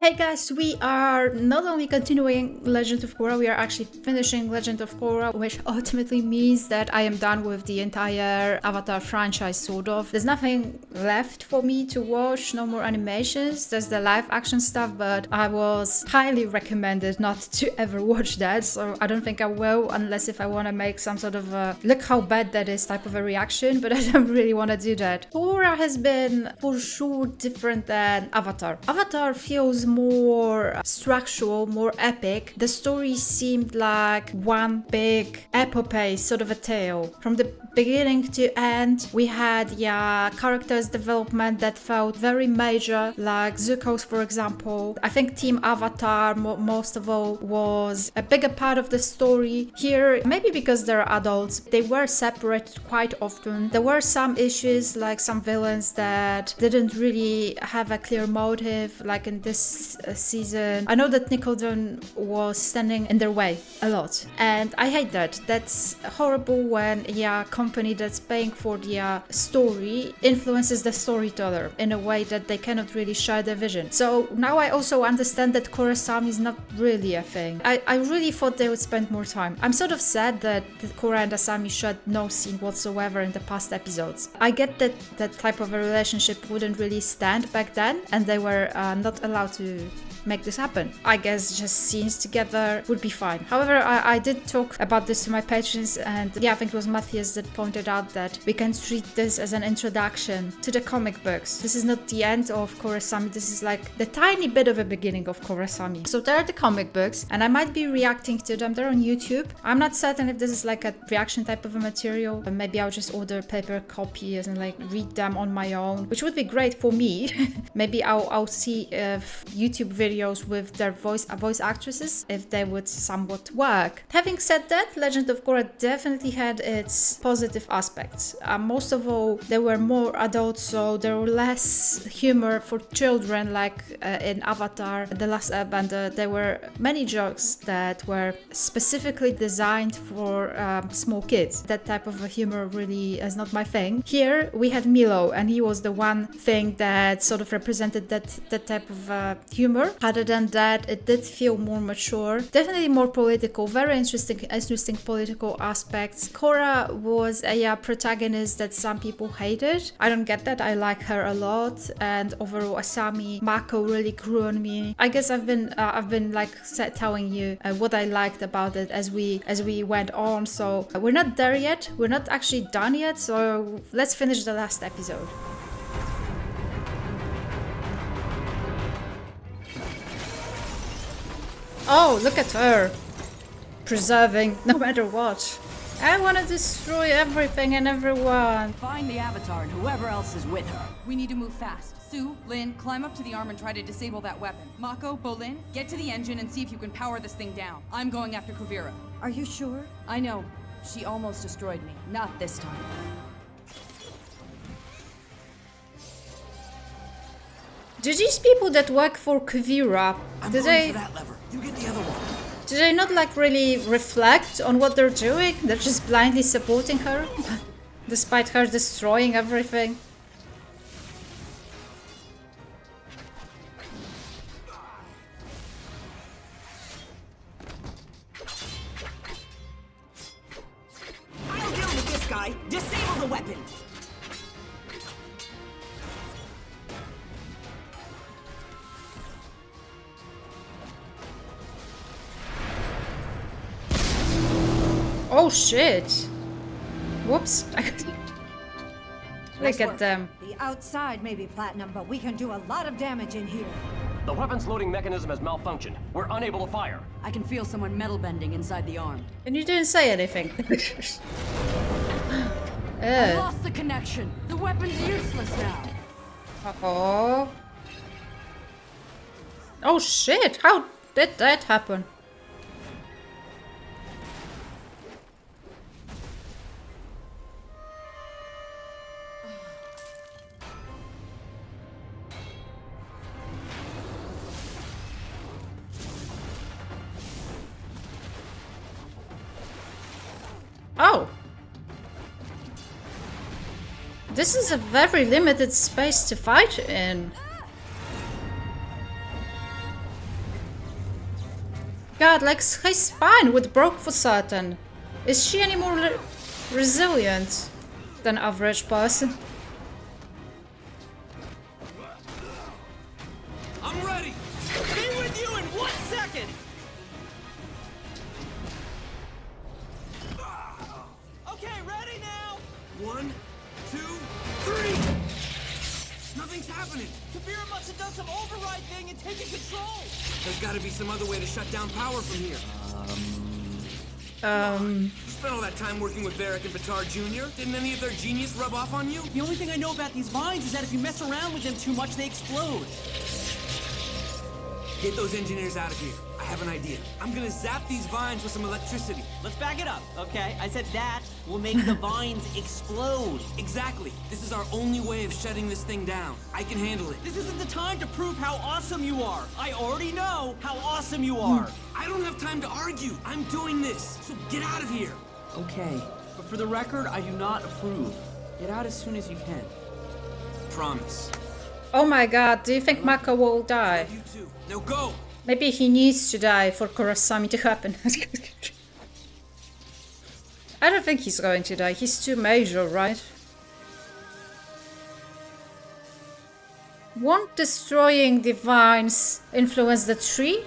Hey guys, we are not only continuing Legend of Korra, we are actually finishing Legend of Korra, which ultimately means that I am done with the entire Avatar franchise, sort of. There's nothing left for me to watch, no more animations, there's the live action stuff, but I was highly recommended not to ever watch that, so I don't think I will, unless if I want to make some sort of a look how bad that is type of a reaction, but I don't really want to do that. Korra has been for sure different than Avatar. Avatar feels more structural, more epic. The story seemed like one big epopee, sort of a tale. From the beginning to end, we had characters development that felt very major, like Zuko's, for example. I think Team Avatar, most of all, was a bigger part of the story. Here, maybe because they're adults, they were separated quite often. There were some issues, like some villains that didn't really have a clear motive, like in this season. I know that Nickelodeon was standing in their way a lot, and I hate that. That's horrible when a company that's paying for the story influences the storyteller in a way that they cannot really share their vision. So now I also understand that korrasami is not really a thing. I really thought they would spend more time. I'm sort of sad that Korra and Asami shared no scene whatsoever in the past episodes. I get that that type of a relationship wouldn't really stand back then, and they were not allowed to make this happen. I guess just scenes together would be fine. However, I did talk about this to my patrons, and I think it was Mathies that pointed out that we can treat this as an introduction to the comic books. This is not the end of korrasami, this is like the tiny bit of a beginning of korrasami. So there are the comic books, and I might be reacting to them. They're on YouTube. I'm not certain if this is like a reaction type of a material, but maybe I'll just order paper copies and like read them on my own, which would be great for me. Maybe I'll see if YouTube videos with their voice actresses, if they would somewhat work. Having said that, Legend of Korra definitely had its positive aspects. Most of all, there were more adults, so there were less humor for children, like in Avatar, The Last Airbender. There were many jokes that were specifically designed for small kids. That type of humor really is not my thing. Here we had Milo, and he was the one thing that sort of represented that type of humor. Other than that, it did feel more mature, definitely more political, very interesting political aspects. Korra was a protagonist that some people hated. I don't get that. I like her a lot, and overall Asami, Mako really grew on me. I guess I've been like telling you what I liked about it as we went on. So we're not there yet. We're not actually done yet. So let's finish the last episode. Oh, look at her. Preserving, no matter what. I want to destroy everything and everyone. Find the Avatar and whoever else is with her. We need to move fast. Sue, Lin, climb up to the arm and try to disable that weapon. Mako, Bolin, get to the engine and see if you can power this thing down. I'm going after Kuvira. Are you sure? I know. She almost destroyed me. Not this time. Do these people that work for Kuvira, do they... For that lever. You get the other one. Do they not like really reflect on what they're doing? They're just blindly supporting her, despite her destroying everything. I'll deal with this guy. Disable the weapon. Oh shit! Whoops! Look at them. The outside may be platinum, but we can do a lot of damage in here. The weapons loading mechanism has malfunctioned. We're unable to fire. I can feel someone metal bending inside the arm. And you didn't say anything. I lost the connection. The weapon's useless now. Oh. Oh shit! How did that happen? Oh! This is a very limited space to fight in. God, like his spine would broke for certain. Is she any more resilient than average person? I'm ready. Be with you in 1 second. Okay, ready now. 1, 2, 3. Nothing's happening. Kabira must have done some override thing and taken control. There's got to be some other way to shut down power from here. You spent all that time working with Varric and Petard Jr. Didn't any of their genius rub off on you? The only thing I know about these vines is that if you mess around with them too much, they explode. Get those engineers out of here. I have an idea. I'm gonna zap these vines with some electricity. Let's back it up, okay? I said that will make the vines explode. Exactly. This is our only way of shutting this thing down. I can handle it. This isn't the time to prove how awesome you are. I already know how awesome you are. I don't have time to argue. I'm doing this. So get out of here. Okay, but for the record, I do not approve. Get out as soon as you can. Promise. Oh my god, do you think Mako will die? You too. Now go. Maybe he needs to die for korrasami to happen. I don't think he's going to die. He's too major, right? Won't destroying the vines influence the tree?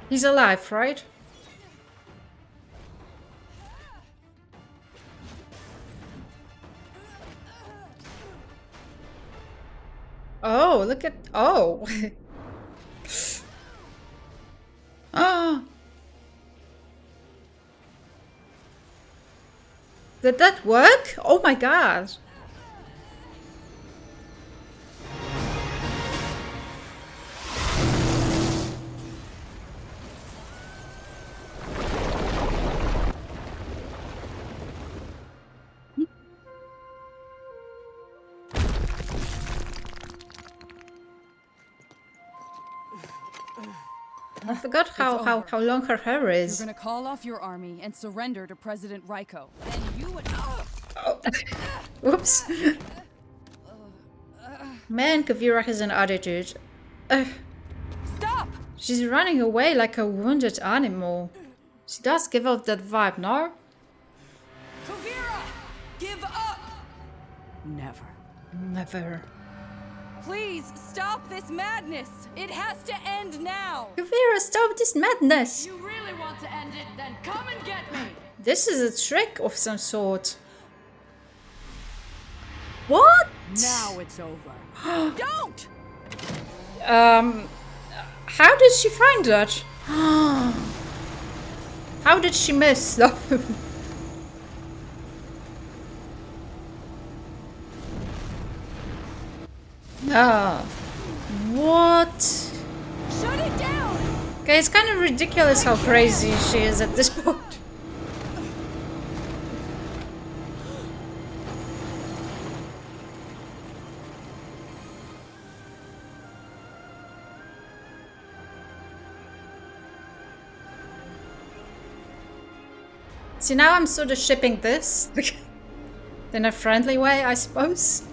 He's alive, right? Oh, look at... Oh! Ah! Did that work? Oh my god! I forgot how long her hair You're is. gonna call off your army and surrender to President Ryko. And you would. Oh. Whoops. Man, Kavira has an attitude. Stop! She's running away like a wounded animal. She does give off that vibe, no? Kuvira! Give up! Never. Never. Please stop this madness! It has to end now! Kavira, stop this madness! You really want to end it? Then come and get me! This is a trick of some sort. What? Now it's over. Don't! How did she find that? How did she miss? Ah, what? Shut it down! Okay, it's kind of ridiculous how crazy she is at this point. See, now I'm sort of shipping this in a friendly way, I suppose.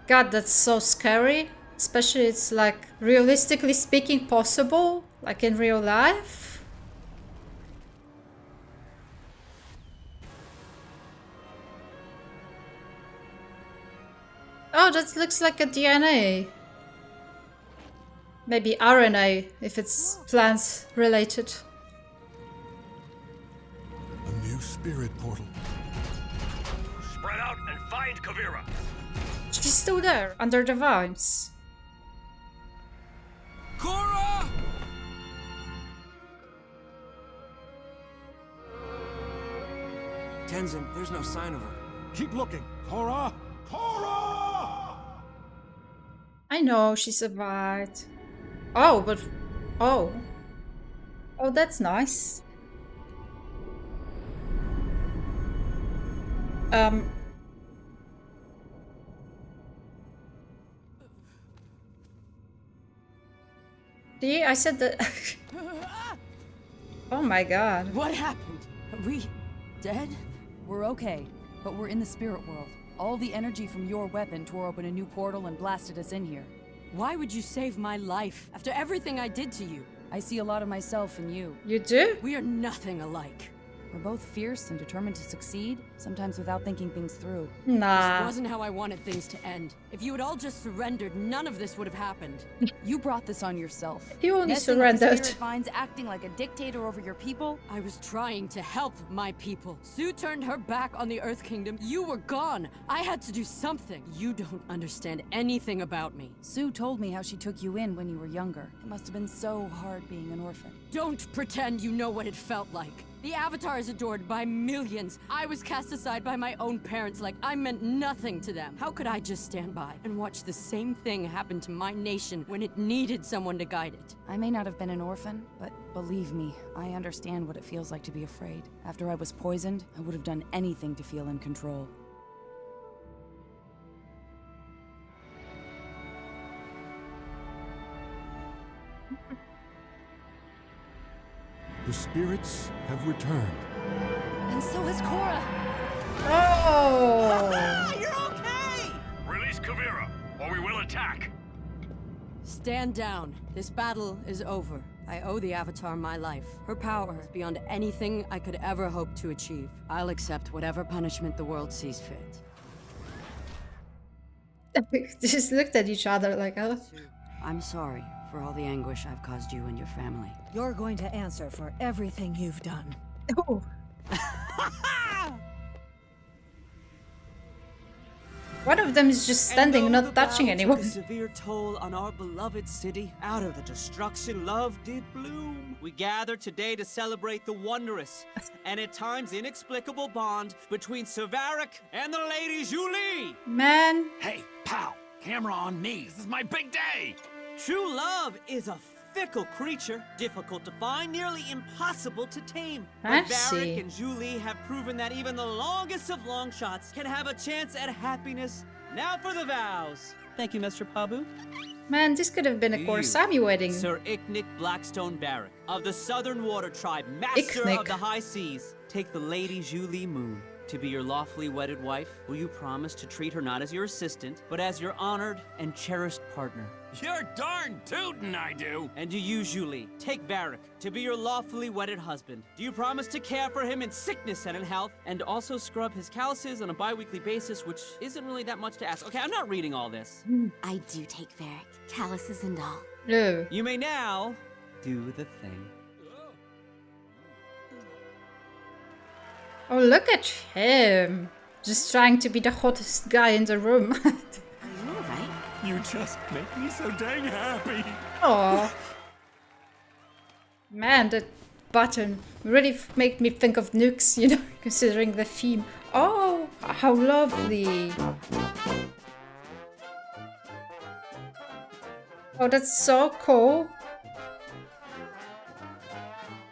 God, that's so scary. Especially it's like realistically speaking possible, like in real life. Oh, that looks like a DNA. Maybe RNA, if it's plant related. A new spirit portal. Spread out and find Kavira. She's still there, under the vines. Korra! Tenzin, there's no sign of her. Keep looking. Korra! Korra! I know, she survived. Oh, but... Oh. Oh, that's nice. See, I said that. Oh my god. What happened? Are we dead? We're okay, but we're in the spirit world. All the energy from your weapon tore open a new portal and blasted us in here. Why would you save my life after everything I did to you? I see a lot of myself in you. You do? We are nothing alike. We're both fierce and determined to succeed, sometimes without thinking things through. Nah. This wasn't how I wanted things to end. If you had all just surrendered, none of this would have happened. You brought this on yourself. You only Messing up the surrendered. spirit vines, acting like a dictator over your people. I was trying to help my people. Sue turned her back on the Earth Kingdom. You were gone. I had to do something. You don't understand anything about me. Sue told me how she took you in when you were younger. It must have been so hard being an orphan. Don't pretend you know what it felt like. The Avatar is adored by millions. I was cast aside by my own parents like I meant nothing to them. How could I just stand by and watch the same thing happen to my nation when it needed someone to guide it? I may not have been an orphan, but believe me, I understand what it feels like to be afraid. After I was poisoned, I would have done anything to feel in control. The spirits have returned. And so is Korra. Oh. You're okay! Release Kavira, or we will attack. Stand down. This battle is over. I owe the Avatar my life. Her power is beyond anything I could ever hope to achieve. I'll accept whatever punishment the world sees fit. They just looked at each other like, oh. I'm sorry for all the anguish I've caused you and your family. You're going to answer for everything you've done. Oh. One of them is just standing, not touching anyone. A severe toll on our beloved city. Out of the destruction, love did bloom. We gather today to celebrate the wondrous and at times inexplicable bond between Severick and the Lady Julie. Man. Hey, pal, camera on me. This is my big day. True love is a fickle creature, difficult to find, nearly impossible to tame. But Varric and Julie have proven that even the longest of long shots can have a chance at happiness. Now for the vows. Thank you, Mr. Pabu. Man, this could have been a korrasami wedding. Sir Icknick Blackstone Varric, of the Southern Water Tribe, master of the high seas, take the Lady Julie Moon to be your lawfully wedded wife. Will you promise to treat her not as your assistant, but as your honored and cherished partner? You're darn tootin', I do. And do you, Julie, take Varric to be your lawfully wedded husband? Do you promise to care for him in sickness and in health, and also scrub his calluses on a bi-weekly basis, which isn't really that much to ask? Okay, I'm not reading all this. I do take Varric, calluses and all. No. You may now do the thing. Oh, look at him. Just trying to be the hottest guy in the room. Are you alright? You just make me so dang happy. Oh. Man, that button really made me think of nukes, you know, considering the theme. Oh, how lovely. Oh, that's so cool.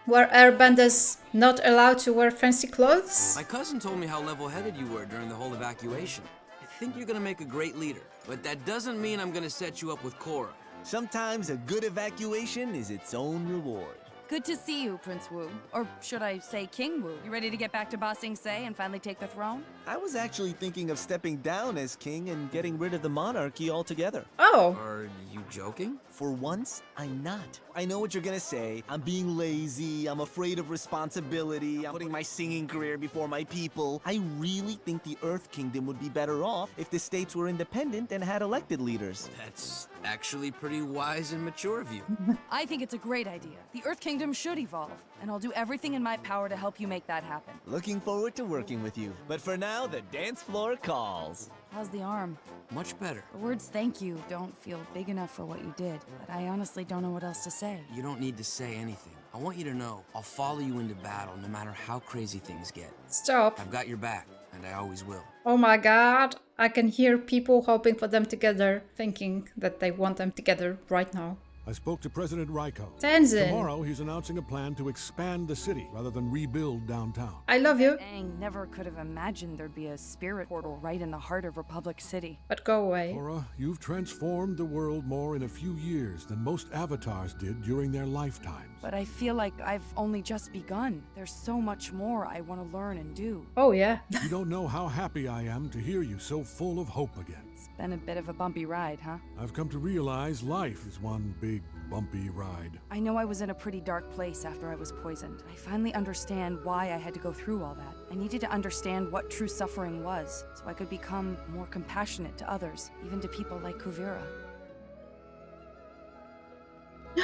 Were airbenders not allowed to wear fancy clothes? My cousin told me how level-headed you were during the whole evacuation. I think you're gonna make a great leader, but that doesn't mean I'm gonna set you up with Korra. Sometimes a good evacuation is its own reward. Good to see you, Prince Wu. Or should I say King Wu? You ready to get back to Ba Sing Se and finally take the throne? I was actually thinking of stepping down as king and getting rid of the monarchy altogether. Oh. Are you joking? For once, I'm not. I know what you're gonna say. I'm being lazy, I'm afraid of responsibility, I'm putting my singing career before my people. I really think the Earth Kingdom would be better off if the states were independent and had elected leaders. That's actually pretty wise and mature of you. I think it's a great idea. The Earth Kingdom should evolve, and I'll do everything in my power to help you make that happen. Looking forward to working with you. But for now, the dance floor calls. How's the arm? Much better. The words thank you don't feel big enough for what you did, but I honestly don't know what else to say. You don't need to say anything. I want you to know I'll follow you into battle no matter how crazy things get. Stop. I've got your back, and I always will. Oh my god. I can hear people hoping for them together, thinking that they want them together right now. I spoke to President Raiko. Tenzin. Tomorrow, he's announcing a plan to expand the city rather than rebuild downtown. I love you. Dang, never could have imagined there'd be a spirit portal right in the heart of Republic City. But go away. Korra, you've transformed the world more in a few years than most avatars did during their lifetimes. But I feel like I've only just begun. There's so much more I want to learn and do. Oh, yeah. You don't know how happy I am to hear you so full of hope again. It's been a bit of a bumpy ride, huh? I've come to realize life is one big, bumpy ride. I know I was in a pretty dark place after I was poisoned. I finally understand why I had to go through all that. I needed to understand what true suffering was, so I could become more compassionate to others, even to people like Kuvira.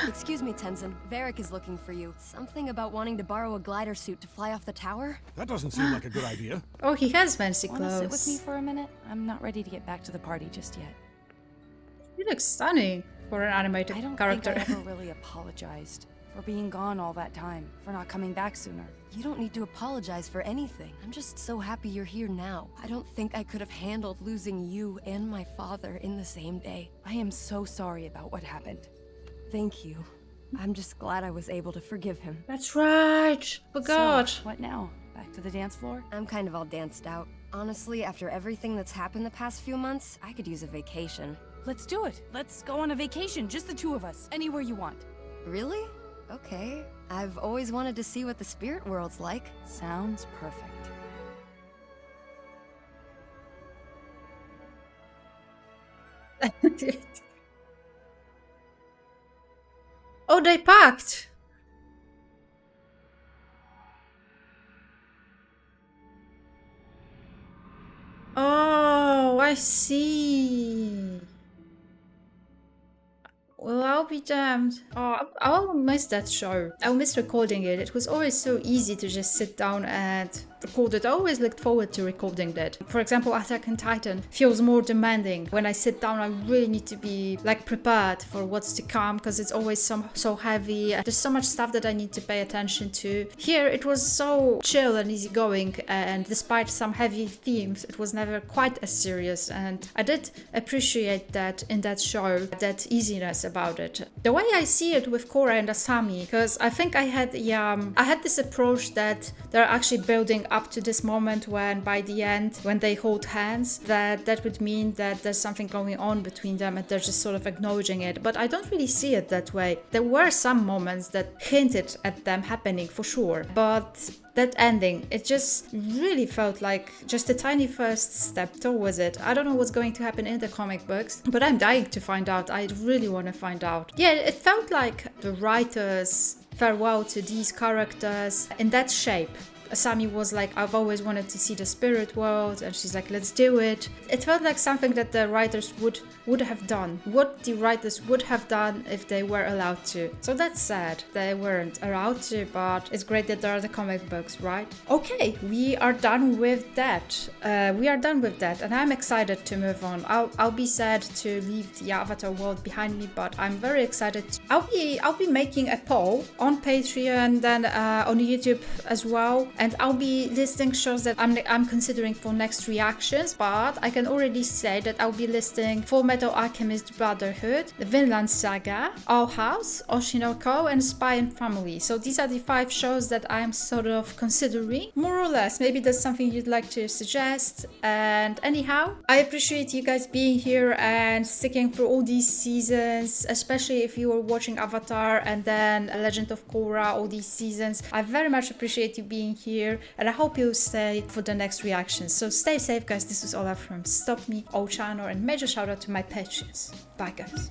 Excuse me, Tenzin. Varric is looking for you. Something about wanting to borrow a glider suit to fly off the tower? That doesn't seem like a good idea. Oh, he has fancy Wanna clothes. sit with me for a minute? I'm not ready to get back to the party just yet. He looks stunning for an animated I don't character. think I ever really apologized for being gone all that time, for not coming back sooner. You don't need to apologize for anything. I'm just so happy you're here now. I don't think I could have handled losing you and my father in the same day. I am so sorry about what happened. Thank you. I'm just glad I was able to forgive him. That's right. Forgot. So, what now? Back to the dance floor? I'm kind of all danced out. Honestly, after everything that's happened the past few months, I could use a vacation. Let's do it. Let's go on a vacation, just the two of us. Anywhere you want. Really? Okay. I've always wanted to see what the spirit world's like. Sounds perfect. Oh, they packed. Oh, I see. Well, I'll be damned. Oh, I'll miss that show. I'll miss recording it. It was always so easy to just sit down and record it. I always looked forward to recording that. For example, Attack on Titan feels more demanding. When I sit down, I really need to be like prepared for what's to come because it's always so heavy. There's so much stuff that I need to pay attention to. Here, it was so chill and easygoing, and despite some heavy themes, it was never quite as serious. And I did appreciate that in that show, that easiness about it. The way I see it with Korra and Asami, because I think I had this approach that they're actually building up to this moment when by the end, when they hold hands, that would mean that there's something going on between them and they're just sort of acknowledging it. But I don't really see it that way. There were some moments that hinted at them happening for sure, but that ending, it just really felt like just a tiny first step towards it. I don't know what's going to happen in the comic books, but I'm dying to find out. I really want to find out. Yeah, it felt like the writers' farewell to these characters in that shape. Asami was like, I've always wanted to see the spirit world, and she's like, let's do it. It felt like something that the writers would have done, what the writers would have done if they were allowed to. So that's sad they weren't allowed to, but it's great that there are the comic books, right? Okay, we are done with that. And I'm excited to move on. I'll be sad to leave the Avatar world behind me, but I'm very excited. I'll be making a poll on Patreon, then on YouTube as well. And I'll be listing shows that I'm considering for next reactions, but I can already say that I'll be listing Full Metal Alchemist Brotherhood, the Vinland Saga, Our House, Oshinoko, and Spy and Family. So these are the 5 shows that I'm sort of considering, more or less. Maybe that's something you'd like to suggest. And anyhow, I appreciate you guys being here and sticking through all these seasons, especially if you were watching Avatar and then Legend of Korra, all these seasons. I very much appreciate you being here, and I hope you'll stay for the next reaction. So stay safe, guys. This was Ola from Stop Me, Ochano, and major shout out to my patrons. Bye, guys.